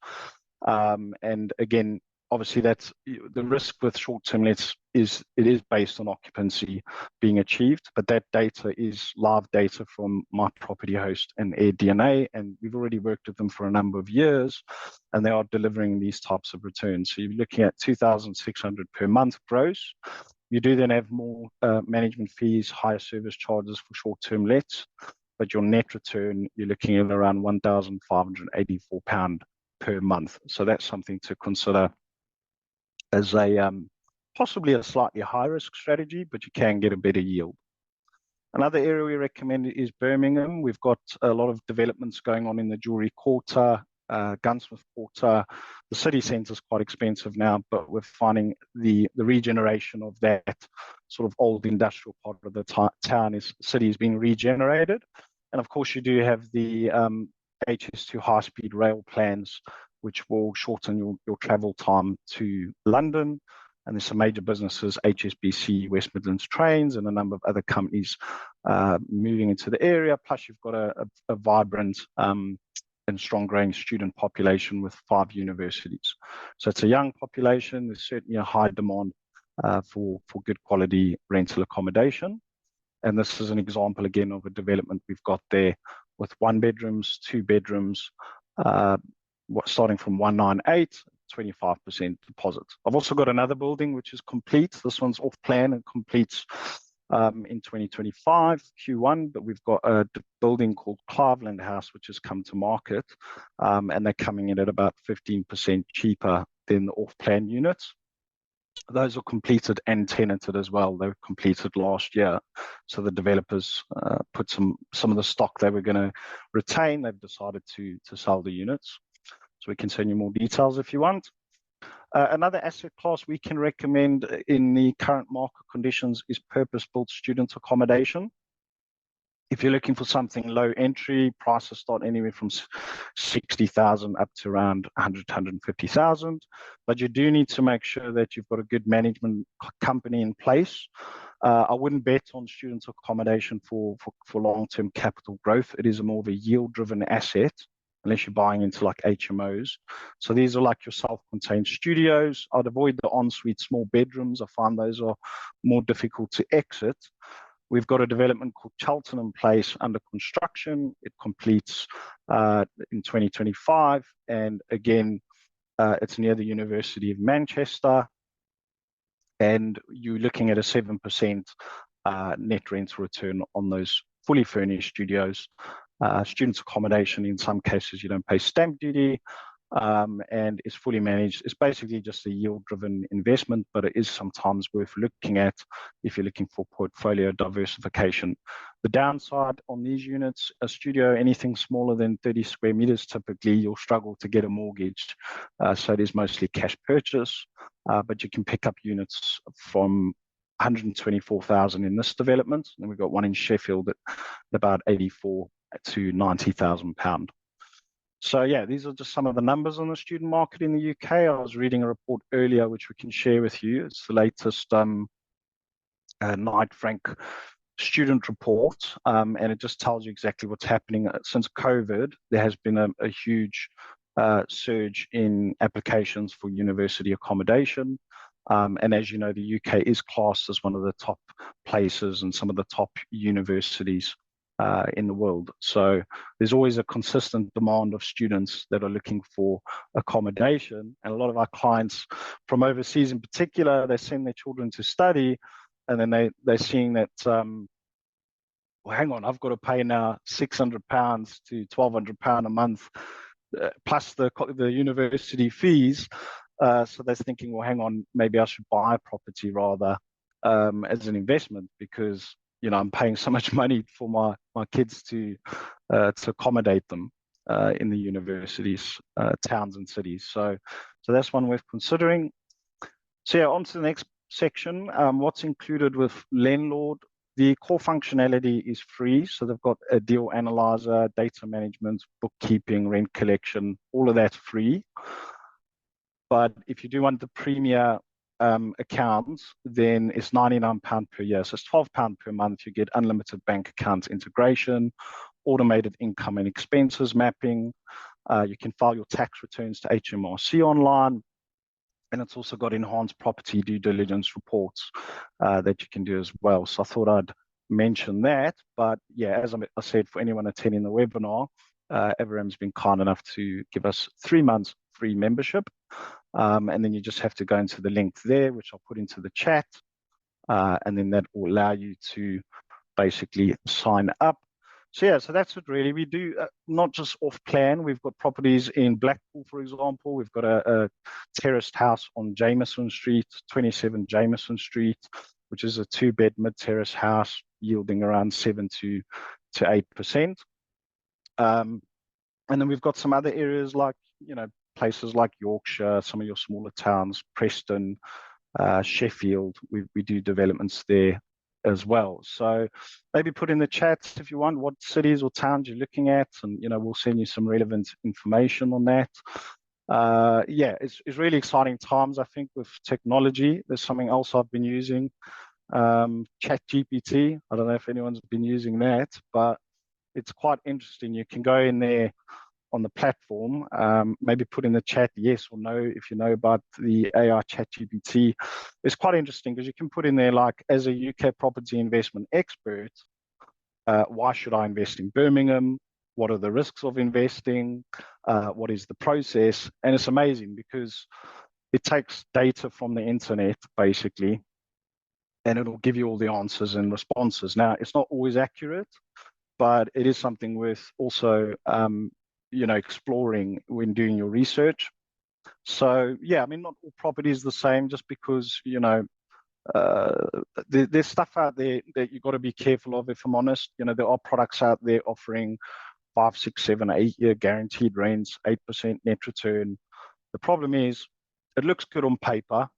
And again, obviously that's the risk with short-term lets is it is based on occupancy being achieved, but that data is live data from my property host and AirDNA, and we've already worked with them for a number of years, and they are delivering these types of returns. So you're looking at 2,600 per month gross. You do then have more management fees, higher service charges for short-term lets, but your net return, you're looking at around £1,584 per month. So that's something to consider as a possibly a slightly high risk strategy, but you can get a better yield. Another area we recommend is Birmingham. We've got a lot of developments going on in the Jewellery Quarter, Gunsmith Quarter. The city centre is quite expensive now, but we're finding the regeneration of that sort of old industrial part of the city is being regenerated. And of course, you do have the HS2 high-speed rail plans, which will shorten your travel time to London. And there's some major businesses, HSBC, West Midlands Trains, and a number of other companies moving into the area. Plus, you've got a vibrant and strong growing student population with 5 universities. So it's a young population. There's certainly a high demand for good quality rental accommodation. And this is an example, again, of a development we've got there with 1 bedrooms, 2 bedrooms, starting from 198, 25% deposit. I've also got another building which is complete. This one's off plan and completes in 2025 Q1, but we've got a building called Cleveland House which has come to market, and they're coming in at about 15% cheaper than the off-plan units. Those are completed and tenanted as well. They were completed last year, so the developers put some of the stock they were going to retain. They've decided to sell the units. So we can send you more details if you want. Another asset class we can recommend in the current market conditions is purpose-built student accommodation. If you're looking for something low entry, prices start anywhere from 60,000 up to around 100, 150,000. But you do need to make sure that you've got a good management company in place. I wouldn't bet on student accommodation for long-term capital growth. It is more of a yield-driven asset, unless you're buying into like HMOs. So these are like your self-contained studios. I'd avoid the ensuite small bedrooms. I find those are more difficult to exit. We've got a development called Cheltenham Place under construction. It completes in 2025. And again, it's near the University of Manchester. And you're looking at a 7% net rental return on those fully furnished studios. Students' accommodation, in some cases, you don't pay stamp duty, and it's fully managed. It's basically just a yield-driven investment, but it is sometimes worth looking at if you're looking for portfolio diversification. The downside on these units, a studio, anything smaller than 30 square meters, typically you'll struggle to get a mortgage. So it is mostly cash purchase, but you can pick up units from 124,000 in this development. And we've got one in Sheffield at about 84 to 90,000 pound. So yeah, these are just some of the numbers on the student market in the UK. I was reading a report earlier, which we can share with you. It's the latest Knight Frank student report, and it just tells you exactly what's happening. Since COVID, there has been a huge surge in applications for university accommodation. And as you know, the UK is classed as one of the top places and some of the top universities in the world. So there's always a consistent demand of students that are looking for accommodation. And a lot of our clients from overseas in particular, they send their children to study, and then they're seeing that, well, hang on, I've got to pay now £600 to £1,200 a month, plus the university fees. So they're thinking, well, hang on, maybe I should buy a property rather as an investment, because I'm paying so much money for my kids to accommodate them in the universities, towns and cities. So that's one worth considering. So yeah, on to the next section. What's included with Lendlord? The core functionality is free. So they've got a deal analyzer, data management, bookkeeping, rent collection, all of that free. But if you do want the premier accounts, then it's £99 per year. So it's £12 per month. You get unlimited bank account integration, automated income and expenses mapping. You can file your tax returns to HMRC online. And it's also got enhanced property due diligence reports that you can do as well. So I thought I'd mention that. But yeah, as I said, for anyone attending the webinar, Everam's been kind enough to give us 3 months free membership. And then you just have to go into the link there, which I'll put into the chat. And then that will allow you to basically sign up. So yeah, so that's it really. We do not just off plan. We've got properties in Blackpool, for example. We've got a terraced house on Jameson Street, 27 Jameson Street, which is a 2-bed mid-terrace house. yielding around 7 to 8%. And then we've got some other areas like, places like Yorkshire, some of your smaller towns, Preston, Sheffield. We do developments there as well. So maybe put in the chat if you want what cities or towns you're looking at, and we'll send you some relevant information on that. Yeah, it's really exciting times, I think, with technology. There's something else I've been using, ChatGPT. I don't know if anyone's been using that, but it's quite interesting. You can go in there on the platform, maybe put in the chat yes or no if you know about the AI ChatGPT. It's quite interesting because you can put in there, like, as a UK property investment expert, why should I invest in Birmingham? What are the risks of investing? What is the process? And it's amazing because it takes data from the internet, basically, and it'll give you all the answers and responses. Now, it's not always accurate, but it is something worth also, exploring when doing your research. So, yeah, I mean, not all property is the same, just because, there's stuff out there that you've got to be careful of, if I'm honest. There are products out there offering 5, 6, 7, 8 year guaranteed rents, 8% net return. The problem is, it looks good on paper.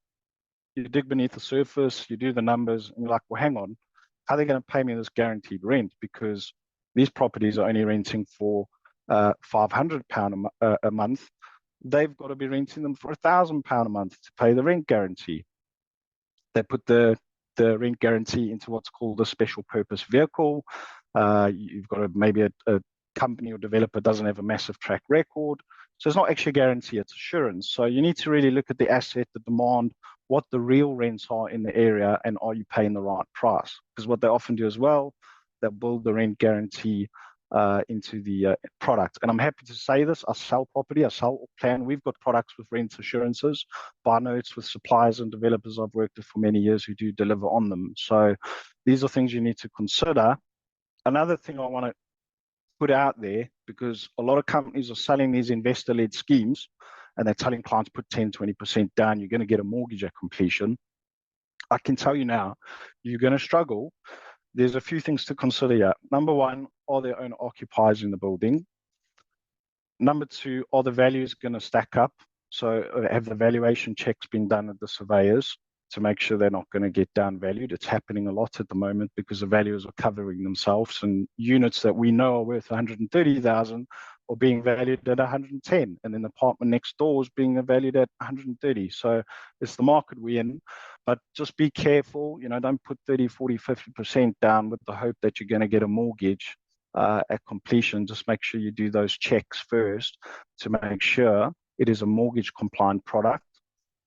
You dig beneath the surface, you do the numbers, and you're like, well, hang on, how are they going to pay me this guaranteed rent? Because these properties are only renting for £500 a month. They've got to be renting them for £1,000 a month to pay the rent guarantee. They put the rent guarantee into what's called a special purpose vehicle. You've got maybe a company or developer doesn't have a massive track record. So it's not actually a guarantee, it's assurance. So you need to really look at the asset, the demand, what the real rents are in the area, and are you paying the right price? Because what they often do as well, they'll build the rent guarantee into the product. And I'm happy to say this, I sell property, I sell plan. We've got products with rent assurances, buy notes with suppliers and developers I've worked with for many years who do deliver on them. So these are things you need to consider. Another thing I want to put out there, because a lot of companies are selling these investor-led schemes and they're telling clients put 10, 20% down, you're going to get a mortgage at completion. I can tell you now, you're going to struggle. There's a few things to consider here. Number one, are there owner occupiers in the building? Number two, are the values going to stack up? So have the valuation checks been done at the surveyors to make sure they're not going to get down valued? It's happening a lot at the moment because the valuers are covering themselves, and units that we know are worth 130,000 are being valued at 110, and then the apartment next door is being valued at 130. So it's the market we're in, but just be careful. Don't put 30, 40, 50% down with the hope that you're going to get a mortgage at completion. Just make sure you do those checks first to make sure it is a mortgage compliant product,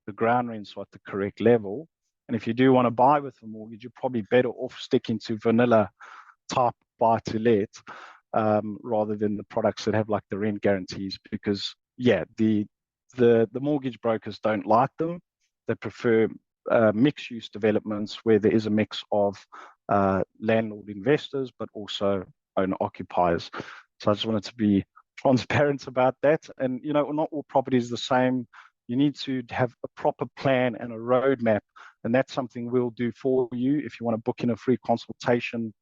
the ground rents are at the correct level. And if you do want to buy with a mortgage, you're probably better off sticking to vanilla type buy to let rather than the products that have like the rent guarantees, because the mortgage brokers don't like them. They prefer mixed use developments where there is a mix of landlord investors but also owner occupiers. So I just wanted to be transparent about that. And not all property is the same. You need to have a proper plan and a roadmap, and that's something we'll do for you. If you want to book in a free consultation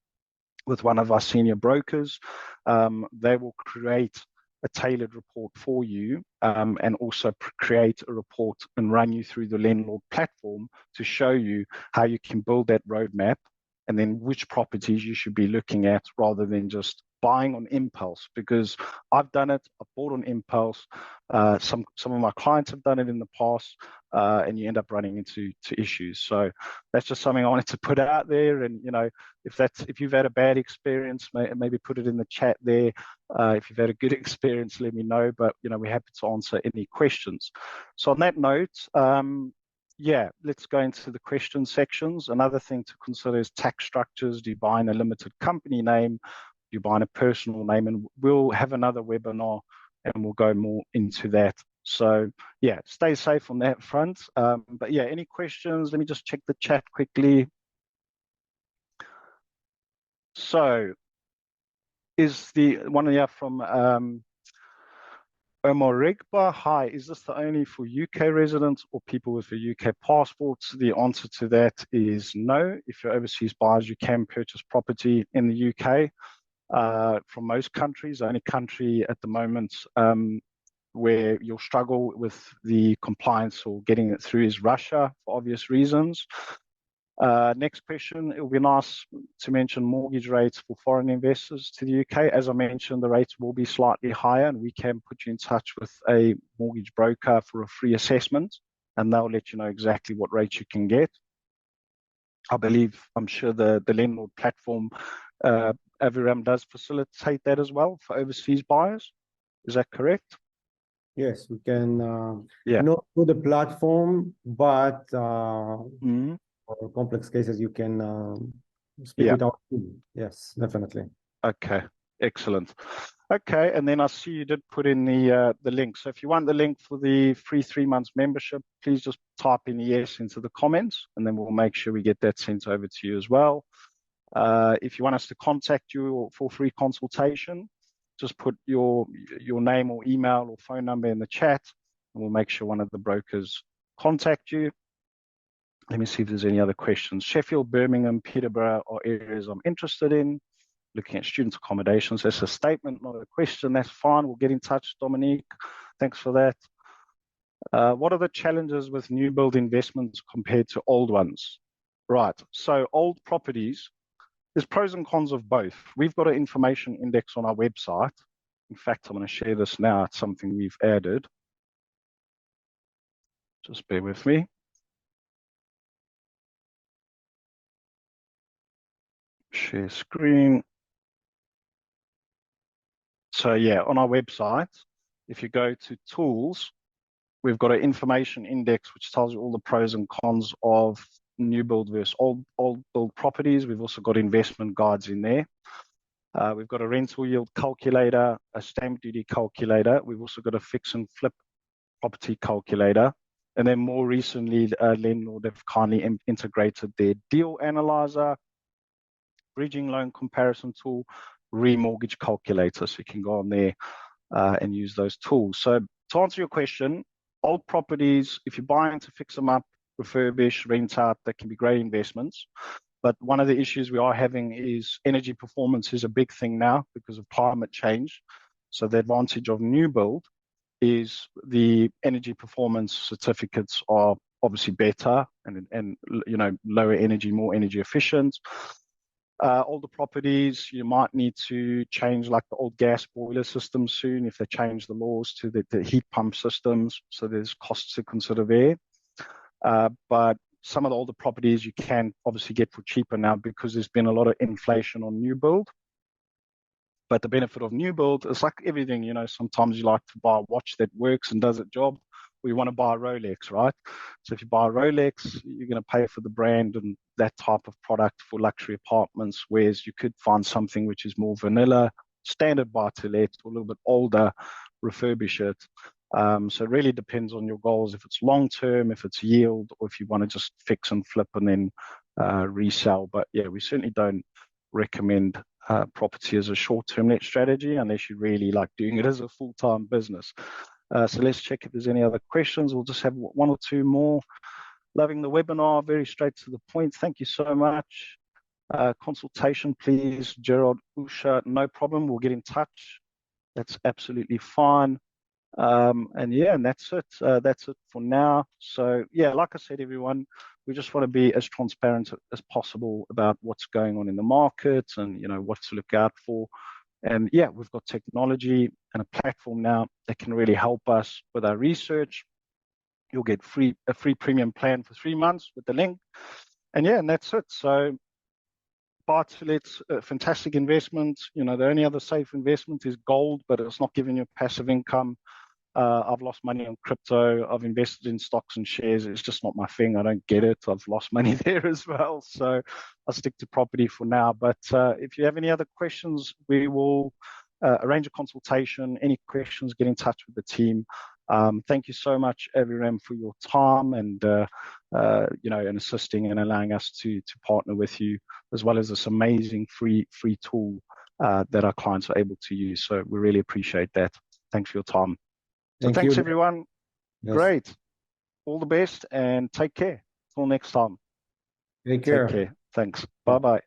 with one of our senior brokers, they will create a tailored report for you, and also create a report and run you through the Lendlord platform to show you how you can build that roadmap, and then which properties you should be looking at rather than just buying on impulse. Because I've done it, I've bought on impulse. Some of my clients have done it in the past, and you end up running into issues. So that's just something I wanted to put out there. And if you've had a bad experience, maybe put it in the chat there. If you've had a good experience, let me know. But we're happy to answer any questions. So on that note, let's go into the question sections. Another thing to consider is tax structures. Do you buy in a limited company name? Do you buy in a personal name? And we'll have another webinar and we'll go more into that. So stay safe on that front. But any questions? Let me just check the chat quickly. So is the one from Omorigba, hi, is this the only for UK residents or people with a UK passports? The answer to that is no. If you're overseas buyers, you can purchase property in the UK from most countries. The only country at the moment where you'll struggle with the compliance or getting it through is Russia for obvious reasons. Next question, it will be nice to mention mortgage rates for foreign investors to the UK. As I mentioned, the rates will be slightly higher and we can put you in touch with a mortgage broker for a free assessment and they'll let you know exactly what rates you can get. I'm sure the Lendlord platform, Aviram does facilitate that as well for overseas buyers. Is that correct? Yes, we can, Yeah. not through the platform, but Mhm. for complex cases, you can speak Yeah. with our team. Yes, definitely. Okay, excellent. Okay, and then I see you did put in the link. So if you want the link for the free 3 months membership, please just type in yes into the comments, and then we'll make sure we get that sent over to you as well. If you want us to contact you for free consultation, just put your name or email or phone number in the chat, and we'll make sure one of the brokers contact you. Let me see if there's any other questions. Sheffield, Birmingham, Peterborough are areas I'm interested in. Looking at student accommodations. That's a statement, not a question. That's fine. We'll get in touch, Dominique. Thanks for that. What are the challenges with new build investments compared to old ones? Right. So old properties, there's pros and cons of both. We've got an information index on our website. In fact, I'm going to share this now. It's something we've added. Just bear with me. Share screen. So yeah, on our website, if you go to tools, we've got an information index which tells you all the pros and cons of new build versus old build properties. We've also got investment guides in there. We've got a rental yield calculator, a stamp duty calculator. We've also got a fix and flip property calculator. And then more recently, Lendlord have kindly integrated their deal analyzer, bridging loan comparison tool, remortgage calculator. So you can go on there and use those tools. So to answer your question, old properties, if you're buying to fix them up, refurbish, rent out, that can be great investments. But one of the issues we are having is energy performance is a big thing now because of climate change. So the advantage of new build is the energy performance certificates are obviously better and lower energy, more energy efficient. Older properties, you might need to change like the old gas boiler systems soon if they change the laws to the heat pump systems. So there's costs to consider there. But some of the older properties you can obviously get for cheaper now because there's been a lot of inflation on new build. But the benefit of new build is like everything, sometimes you like to buy a watch that works and does its job, or you want to buy a Rolex, right? So if you buy a Rolex, you're going to pay for the brand and that type of product for luxury apartments, whereas you could find something which is more vanilla, standard buy-to-let, or a little bit older, refurbish it. So it really depends on your goals, if it's long-term, if it's yield, or if you want to just fix and flip and then resell. But yeah, we certainly don't recommend property as a short-term net strategy unless you're really like doing it as a full-time business. So let's check if there's any other questions. We'll just have one or two more. Loving the webinar, very straight to the point. Thank you so much. Consultation, please. Gerald Usha, no problem. We'll get in touch. That's absolutely fine. And that's it. That's it for now. So yeah, like I said, everyone, we just want to be as transparent as possible about what's going on in the market and what to look out for. And yeah, we've got technology and a platform now that can really help us with our research. You'll get a free premium plan for 3 months with the link. And yeah, and that's it. So buy-to-let's a fantastic investment. The only other safe investment is gold, but it's not giving you passive income. I've lost money on crypto. I've invested in stocks and shares. It's just not my thing. I don't get it. I've lost money there as well. So I'll stick to property for now. But if you have any other questions, we will arrange a consultation. Any questions, get in touch with the team. Thank you so much, Aviram, for your time and and assisting and allowing us to partner with you, as well as this amazing free tool that our clients are able to use. So we really appreciate that. Thanks for your time. So Thank thanks, you. everyone. Yes. Great. All the best and take care. Till next time. Take Take care. care. Thanks. Bye-bye.